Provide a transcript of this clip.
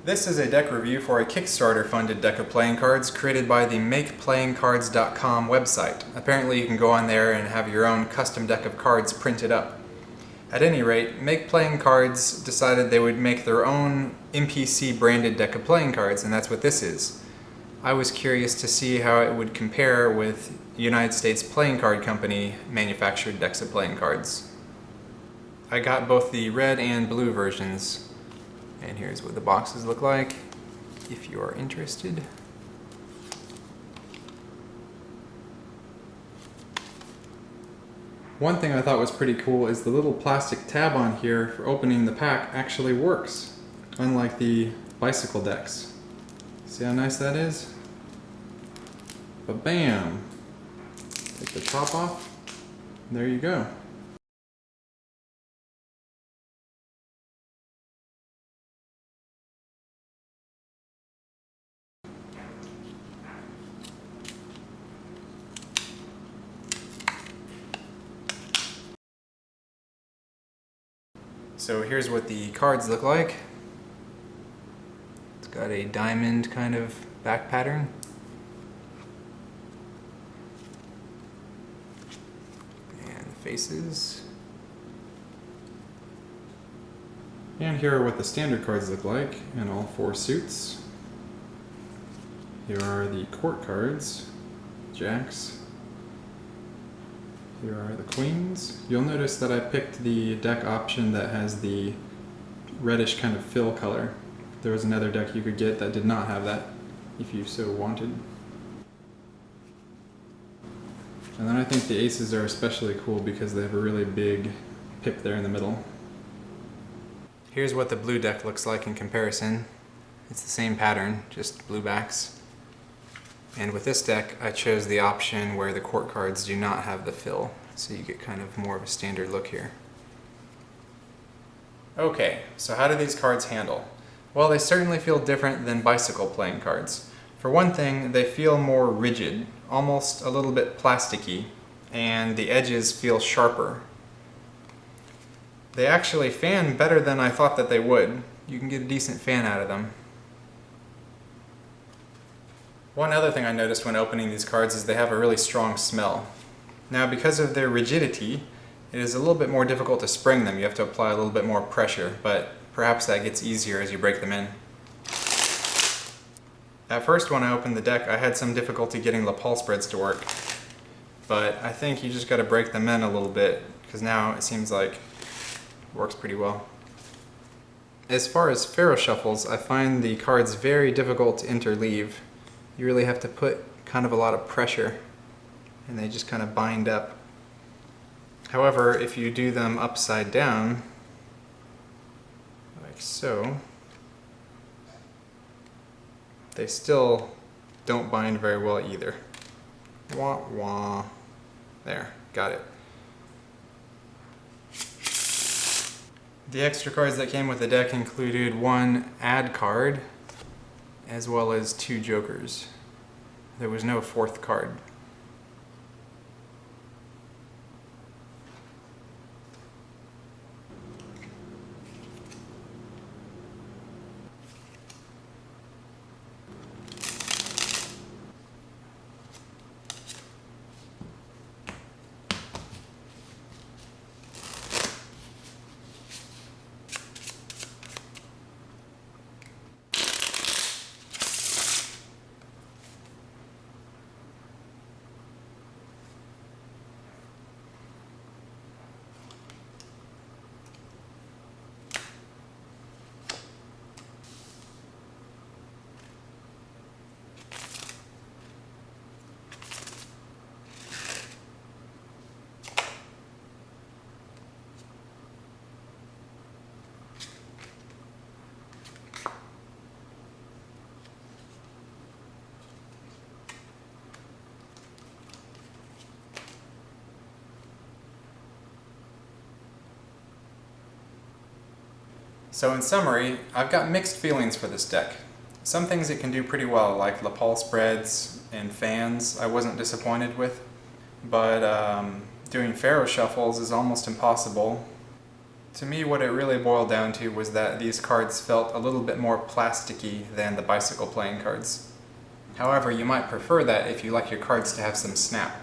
This is a deck review for a Kickstarter funded deck of playing cards created by the MakePlayingCards.com website. Apparently you can go on there and have your own custom deck of cards printed up. At any rate, Make Playing Cards decided they would make their own MPC-branded deck of playing cards, and that's what this is. I was curious to see how it would compare with United States Playing Card Company manufactured decks of playing cards. I got both the red and blue versions, and here's what the boxes look like, if you are interested. One thing I thought was pretty cool is the little plastic tab on here for opening the pack actually works, unlike the bicycle decks. See how nice that is? But bam! Take the top off, there you go. So here's what the cards look like. It's got a diamond kind of back pattern. And the faces. And here are what the standard cards look like in all four suits. Here are the court cards, jacks. Here are the queens. You'll notice that I picked the deck option that has the reddish kind of fill color. There was another deck you could get that did not have that, if you so wanted. And then I think the aces are especially cool because they have a really big pip there in the middle. Here's what the blue deck looks like in comparison. It's the same pattern, just blue backs. And with this deck, I chose the option where the court cards do not have the fill, so you get kind of more of a standard look here. Okay, so how do these cards handle? Well, they certainly feel different than bicycle playing cards. For one thing, they feel more rigid, almost a little bit plasticky, and the edges feel sharper. They actually fan better than I thought that they would. You can get a decent fan out of them. One other thing I noticed when opening these cards is they have a really strong smell. Now, because of their rigidity, it is a little bit more difficult to spring them. You have to apply a little bit more pressure, but perhaps that gets easier as you break them in. At first, when I opened the deck, I had some difficulty getting lapel spreads to work, but I think you just got to break them in a little bit, because now it seems like it works pretty well. As far as faro shuffles, I find the cards very difficult to interleave. You really have to put kind of a lot of pressure, and they just kind of bind up. However, if you do them upside down, like so, they still don't bind very well either. Wah wah. There, got it. The extra cards that came with the deck included one ad card, as well as two jokers. There was no fourth card. So in summary, I've got mixed feelings for this deck. Some things it can do pretty well, like lapel spreads and fans, I wasn't disappointed with, but doing faro shuffles is almost impossible. To me, what it really boiled down to was that these cards felt a little bit more plasticky than the bicycle playing cards. However, you might prefer that if you like your cards to have some snap.